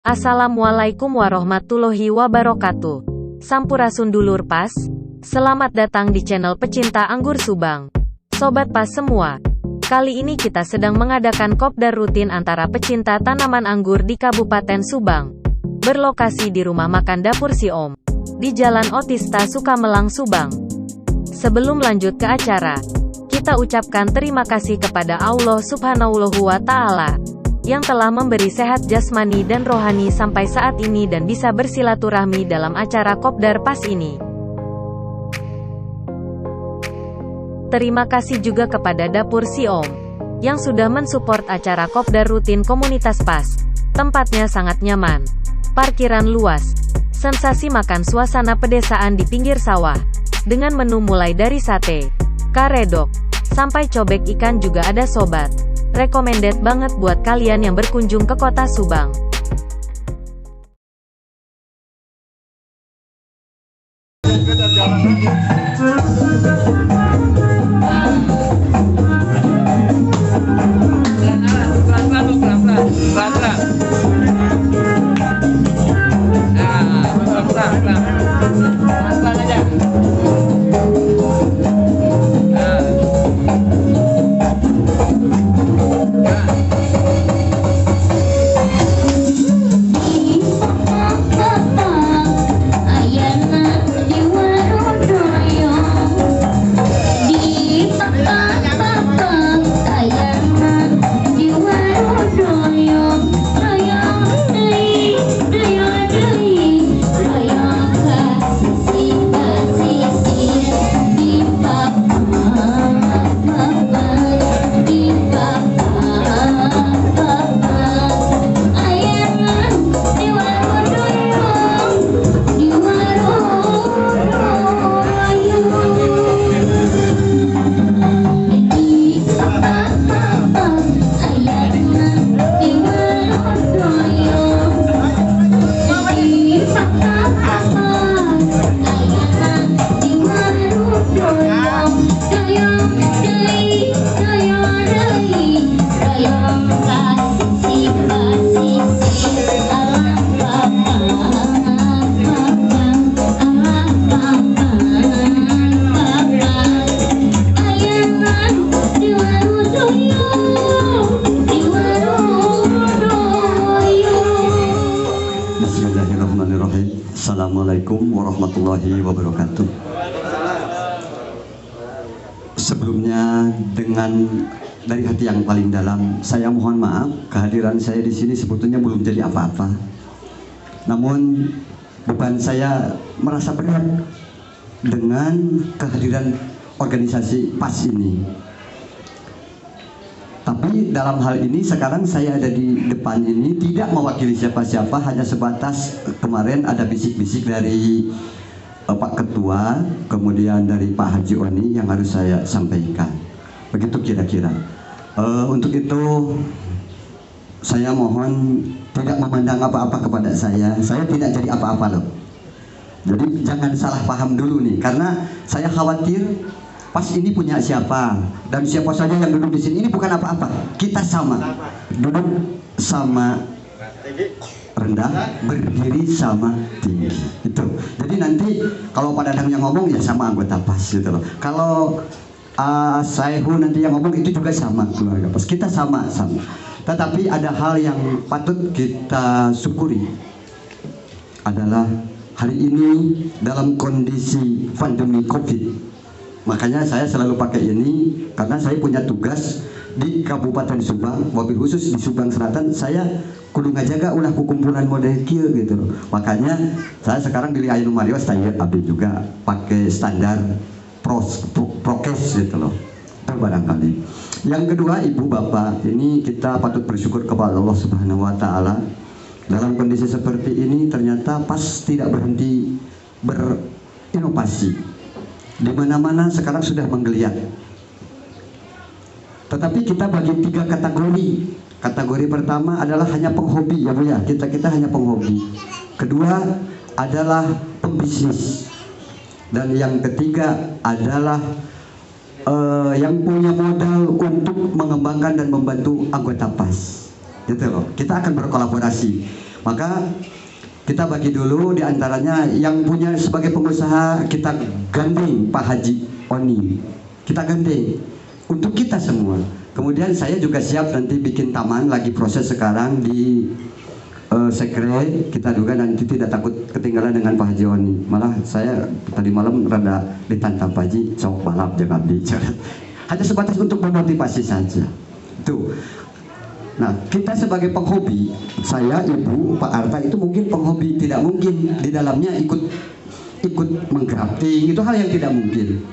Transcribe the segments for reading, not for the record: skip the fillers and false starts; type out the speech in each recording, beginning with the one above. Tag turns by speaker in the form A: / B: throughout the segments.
A: Assalamualaikum warahmatullahi wabarakatuh. Sampurasun dulur pas. Selamat datang di channel pecinta anggur Subang. Sobat pas semua. Kali ini kita sedang mengadakan kopdar rutin antara pecinta tanaman anggur di Kabupaten Subang. Berlokasi di rumah makan Dapur Si Om. Di Jalan Otista Sukamelang, Subang. Sebelum lanjut ke acara, kita ucapkan terima kasih kepada Allah Subhanahu wa Ta'ala yang telah memberi sehat jasmani dan rohani sampai saat ini dan bisa bersilaturahmi dalam acara kopdar pas ini. Terima kasih juga kepada Dapur Si Om yang sudah mensupport acara kopdar rutin komunitas pas. Tempatnya sangat nyaman, parkiran luas, sensasi makan suasana pedesaan di pinggir sawah, dengan menu mulai dari sate, karedok, sampai cobek ikan juga ada sobat. Recommended banget buat kalian yang berkunjung ke kota Subang.
B: Assalamualaikum warahmatullahi wabarakatuh. Sebelumnya dari hati yang paling dalam, saya mohon maaf kehadiran saya di sini sebetulnya belum jadi apa-apa. Namun beban saya merasa berat dengan kehadiran organisasi PAS ini. Tapi dalam hal ini sekarang saya ada di depan ini tidak mewakili siapa-siapa, hanya sebatas kemarin ada bisik-bisik dari Pak Ketua, kemudian dari Pak Haji Oni yang harus saya sampaikan. Begitu kira-kira. Untuk itu saya mohon tidak memandang apa-apa kepada saya. Saya tidak jadi apa-apa loh. Jadi jangan salah paham dulu nih, karena saya khawatir pas ini punya siapa dan siapa saja yang duduk di sini ini bukan apa-apa. Kita sama, duduk sama rendah, berdiri sama tinggi. Itu. Jadi nanti kalau pada yang ngomong ya sama anggota PAS gitu loh. Kalau Saihu nanti yang ngomong itu juga sama keluarga PAS. Kita sama. Tetapi ada hal yang patut kita syukuri adalah hari ini dalam kondisi pandemi Covid. Makanya saya selalu pakai ini karena saya punya tugas di Kabupaten Subang, wabil khusus di Subang Selatan. Saya kudu ngajaga ulah kukumpulan model kieu gitu loh. Makanya saya sekarang di Ainu Mario standar AB juga pakai standar prokes gitu loh. Itu barangkali. Yang kedua, Ibu Bapak, ini kita patut bersyukur kepada Allah Subhanahu wa Ta'ala. Dalam kondisi seperti ini ternyata PAS tidak berhenti berinovasi. Di mana-mana sekarang sudah menggeliat. Tetapi kita bagi 3 kategori. Kategori pertama adalah hanya penghobi, ya Bu ya. Kita hanya penghobi. Kedua adalah pembisnis. Dan yang ketiga adalah yang punya modal untuk mengembangkan dan membantu anggota PAS. Gitu loh. Kita akan berkolaborasi. Maka kita bagi dulu, diantaranya yang punya sebagai pengusaha kita gandeng Pak Haji Oni, kita gandeng untuk kita semua. Kemudian saya juga siap nanti bikin taman, lagi proses sekarang di sekre, kita juga nanti tidak takut ketinggalan dengan Pak Haji Oni. Malah saya tadi malam rada ditantang Pak Haji, sok balap jangan bicara. Hanya sebatas untuk memotivasi saja. Tuh. Nah, kita sebagai penghobi, saya, Ibu, Pak Arta itu mungkin penghobi, tidak mungkin di dalamnya ikut menggrafting, itu hal yang tidak mungkin.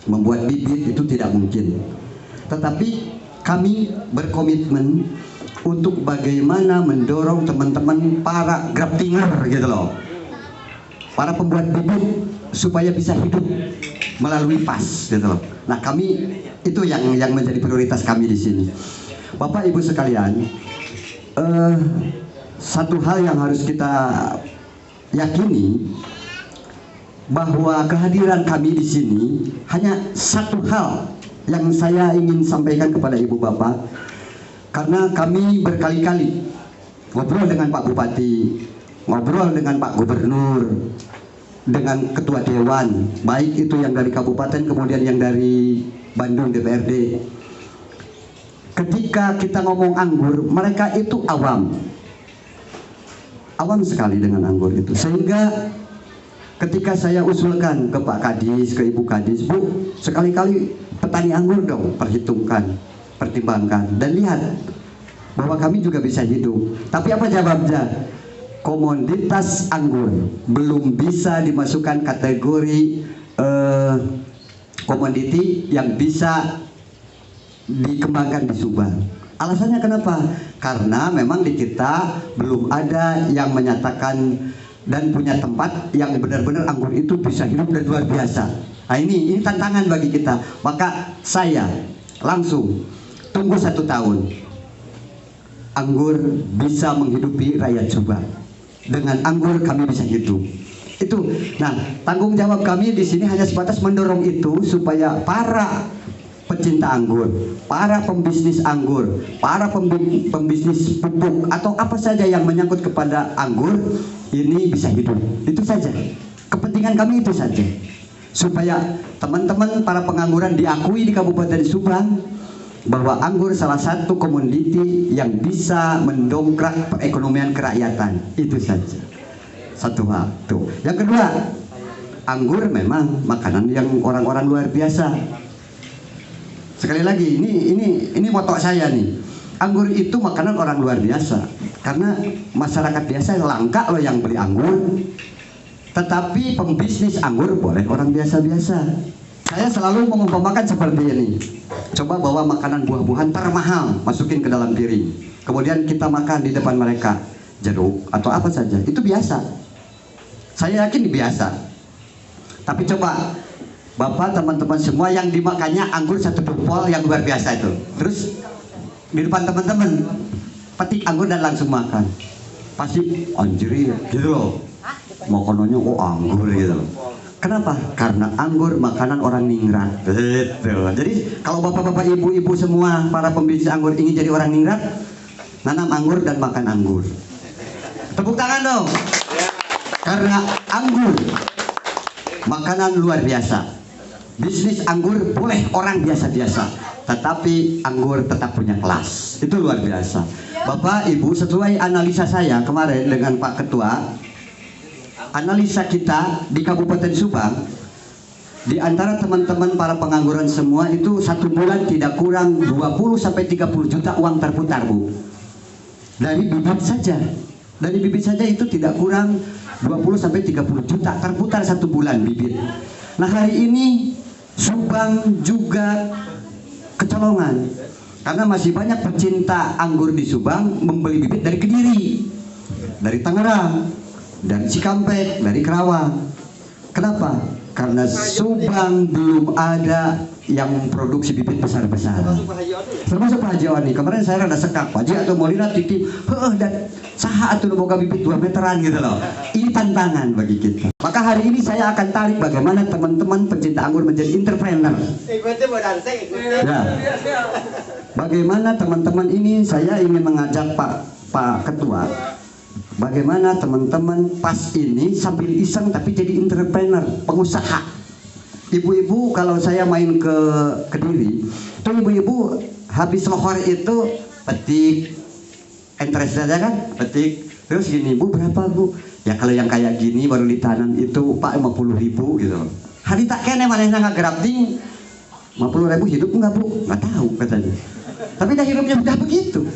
B: Membuat bibit itu tidak mungkin. Tetapi kami berkomitmen untuk bagaimana mendorong teman-teman para graftinger gitu loh, para pembuat bibit supaya bisa hidup melalui PAS gitu loh. Nah, kami itu yang menjadi prioritas kami di sini. Bapak Ibu sekalian, satu hal yang harus kita yakini bahwa kehadiran kami di sini hanya satu hal yang saya ingin sampaikan kepada Ibu Bapak. Karena kami berkali-kali ngobrol dengan Pak Bupati, ngobrol dengan Pak Gubernur, dengan Ketua Dewan, baik itu yang dari Kabupaten kemudian yang dari Bandung DPRD. Ketika kita ngomong anggur, mereka itu awam sekali dengan anggur itu. Sehingga ketika saya usulkan ke Pak Kadis, ke Ibu Kadis, Bu, sekali-kali petani anggur dong, pertimbangkan dan lihat bahwa kami juga bisa hidup. Tapi apa jawabnya? Komoditas anggur belum bisa dimasukkan kategori komoditi yang bisa dikembangkan di Subang. Alasannya kenapa? Karena memang di kita belum ada yang menyatakan dan punya tempat yang benar-benar anggur itu bisa hidup dan luar biasa. Nah, ini tantangan bagi kita. Maka saya langsung tunggu 1 tahun. Anggur bisa menghidupi rakyat Subang. Dengan anggur kami bisa hidup. Itu. Nah, tanggung jawab kami di sini hanya sebatas mendorong itu supaya para pecinta anggur, para pembisnis anggur, para pembisnis pupuk atau apa saja yang menyangkut kepada anggur ini bisa hidup. Itu saja. Kepentingan kami itu saja. Supaya teman-teman para pengangguran diakui di Kabupaten Subang bahwa anggur salah satu komoditi yang bisa mendongkrak perekonomian kerakyatan. Itu saja. Satu hal. Tuh. Yang kedua, anggur memang makanan yang orang-orang luar biasa. Sekali lagi, ini moto saya nih. Anggur itu makanan orang luar biasa. Karena masyarakat biasa langka loh yang beli anggur. Tetapi pembisnis anggur boleh orang biasa-biasa. Saya selalu mengumpamakan seperti ini. Coba bawa makanan buah-buahan termahal, masukin ke dalam piring. Kemudian kita makan di depan mereka. Jeruk atau apa saja, itu biasa. Saya yakin biasa. Tapi coba Bapak, teman-teman semua yang dimakannya anggur 1 jempol yang luar biasa itu. Terus di depan teman-teman petik anggur dan langsung makan. Pasti anjir gitu loh. Makanannya anggur gitu loh. Kenapa? Karena anggur makanan orang ningrat. Betul. Jadi kalau bapak-bapak, ibu-ibu semua para pembisnis anggur ingin jadi orang ningrat, nanam anggur dan makan anggur. Tepuk tangan dong. Karena anggur makanan luar biasa. Bisnis anggur boleh orang biasa-biasa, tetapi anggur tetap punya kelas. Itu luar biasa. Bapak, Ibu, sesuai analisa saya kemarin dengan Pak Ketua, analisa kita di Kabupaten Subang, di antara teman-teman para pengangguran semua itu 1 bulan tidak kurang 20-30 juta uang terputar, Bu. Dari bibit saja. Dari bibit saja itu tidak kurang 20-30 juta terputar 1 bulan bibit. Nah, hari ini Subang juga kecolongan karena masih banyak pecinta anggur di Subang membeli bibit dari Kediri, dari Tangerang, dari Cikampek, dari Kerawang. Kenapa? Karena Subang belum ada yang produksi bibit besar-besar. Termasuk Pak Haji Oni. Kemarin saya rada sekak, Pak Haji atau mau lihat titip, dan saha atau boga bibit 2 meteran gitu loh. Ini tantangan bagi kita. Maka hari ini saya akan tarik bagaimana teman-teman pencinta anggur menjadi entrepreneur. Ya. Bagaimana teman-teman ini, saya ingin mengajak Pak Ketua bagaimana teman-teman PAS ini sambil iseng tapi jadi entrepreneur, pengusaha. Ibu-ibu kalau saya main ke Kediri, tuh ibu-ibu habis lohor itu petik, interest saja kan, petik. Terus gini, Bu berapa Bu? Ya kalau yang kayak gini baru ditanam itu Pak 50.000 gitu. Hari tak kene manehna ngagrafting 50.000 hidup enggak Bu? Enggak tahu katanya. Tapi dah hidupnya udah begitu.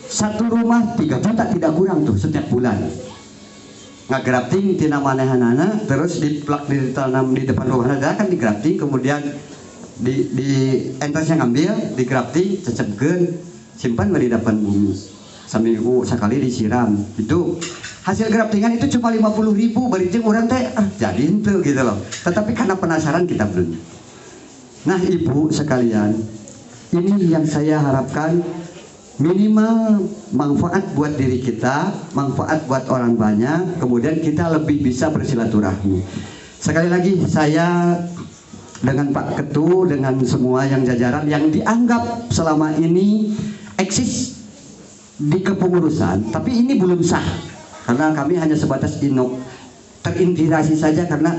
B: Satu rumah 3 juta tidak kurang tuh setiap bulan. Ngagrafting tina manehanana terus ditanam di depan rumah ada kan digrafting, kemudian di entasnya ngambil, digrafting, cecepkeun, simpan di depan bumi. Seminggu sekali disiram. Itu hasil graftingan itu cuma 50.000, balik orang teh jadi itu gitu loh. Tetapi karena penasaran kita beli. Nah ibu sekalian, ini yang saya harapkan, minimal manfaat buat diri kita, manfaat buat orang banyak, kemudian kita lebih bisa bersilaturahmi. Sekali lagi saya dengan Pak Ketu, dengan semua yang jajaran yang dianggap selama ini eksis di kepengurusan, tapi ini belum sah karena kami hanya sebatas terinspirasi saja karena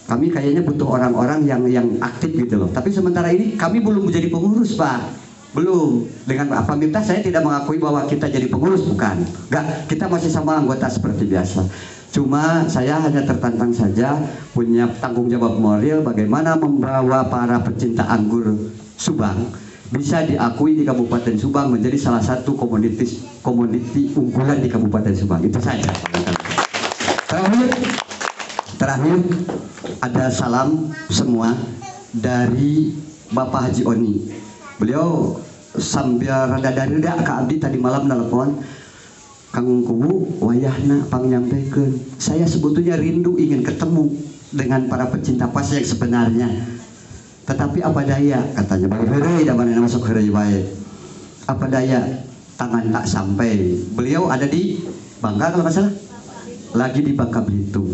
B: kami kayaknya butuh orang-orang yang aktif gitu loh. Tapi sementara ini kami belum menjadi pengurus Pak, belum. Dengan apa minta saya tidak mengakui bahwa kita jadi pengurus, bukan, enggak, kita masih sama anggota seperti biasa. Cuma saya hanya tertantang saja, punya tanggung jawab moral bagaimana membawa para pecinta anggur Subang bisa diakui di Kabupaten Subang menjadi salah satu komoditi unggulan di Kabupaten Subang. Itu saja. Terakhir ada salam semua dari Bapak Haji Oni. Beliau sambil rada-rada ke abdi tadi malam nelpon, Kang Kubu wayahna pangnyampaikan. Saya sebetulnya rindu ingin ketemu dengan para pecinta PAS yang sebenarnya. Tetapi apa daya katanya, baik mana masuk hari baik. Apa daya tangan tak sampai. Beliau ada di Bangka kalau nggak salah, lagi di Bangka Belitung.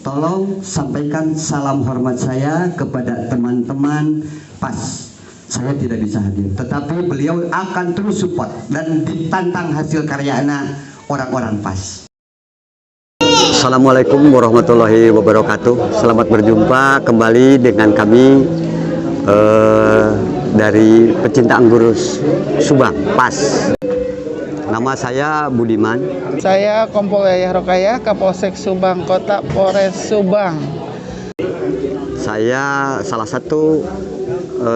B: Tolong sampaikan salam hormat saya kepada teman-teman PAS. Saya tidak bisa hadir, tetapi beliau akan terus support dan ditantang hasil karyanya orang-orang PAS. Assalamualaikum warahmatullahi wabarakatuh. Selamat berjumpa kembali dengan kami dari pecinta anggur Subang, PAS. Nama saya Budiman.
C: Saya Kompol Yayah Rokayah, Kapolsek Subang Kota, Polres Subang.
B: Saya salah satu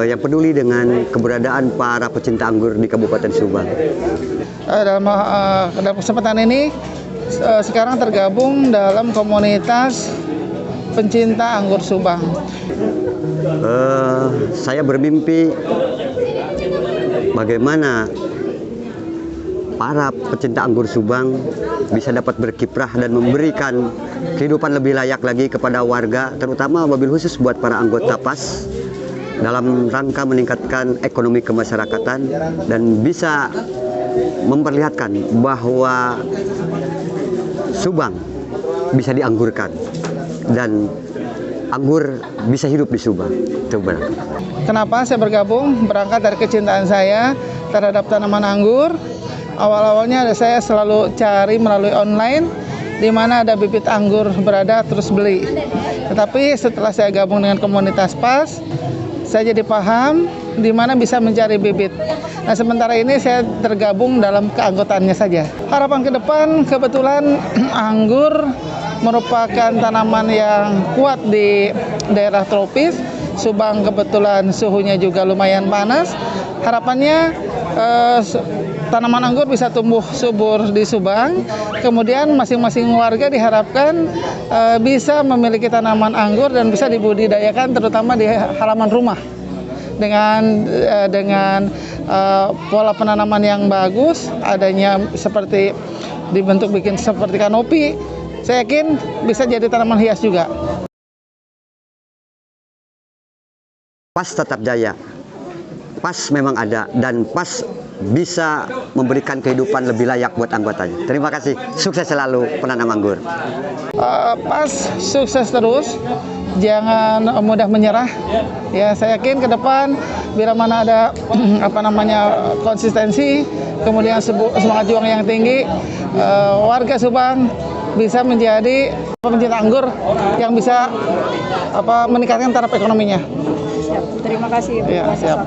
B: yang peduli dengan keberadaan para pecinta anggur di Kabupaten Subang.
C: Dalam kesempatan ini, sekarang tergabung dalam komunitas pencinta anggur Subang.
B: Saya bermimpi bagaimana para pecinta anggur Subang bisa dapat berkiprah dan memberikan kehidupan lebih layak lagi kepada warga, terutama mobil khusus buat para anggota PAS dalam rangka meningkatkan ekonomi kemasyarakatan dan bisa memperlihatkan bahwa Subang bisa dianggurkan dan anggur bisa hidup di Subang. Coba.
C: Kenapa saya bergabung? Berangkat dari kecintaan saya terhadap tanaman anggur. Awal-awalnya saya selalu cari melalui online, di mana ada bibit anggur berada terus beli. Tetapi setelah saya gabung dengan komunitas PAS, saya jadi paham di mana bisa mencari bibit. Nah, sementara ini saya tergabung dalam keanggotaannya saja. Harapan ke depan, kebetulan anggur merupakan tanaman yang kuat di daerah tropis. Subang kebetulan suhunya juga lumayan panas. Harapannya tanaman anggur bisa tumbuh subur di Subang. Kemudian masing-masing warga diharapkan bisa memiliki tanaman anggur dan bisa dibudidayakan terutama di halaman rumah. Dengan pola penanaman yang bagus, adanya seperti dibentuk bikin seperti kanopi, saya yakin bisa jadi tanaman hias juga.
B: PAS tetap jaya. PAS memang ada dan PAS bisa memberikan kehidupan lebih layak buat anggotanya. Terima kasih. Sukses selalu penanam anggur.
C: PAS sukses terus. Jangan mudah menyerah. Ya, saya yakin ke depan Bila mana ada konsistensi, kemudian semangat juang yang tinggi, warga Subang bisa menjadi pencinta anggur yang bisa meningkatkan taraf ekonominya.
D: Siap. Terima kasih.
C: Ya, siap.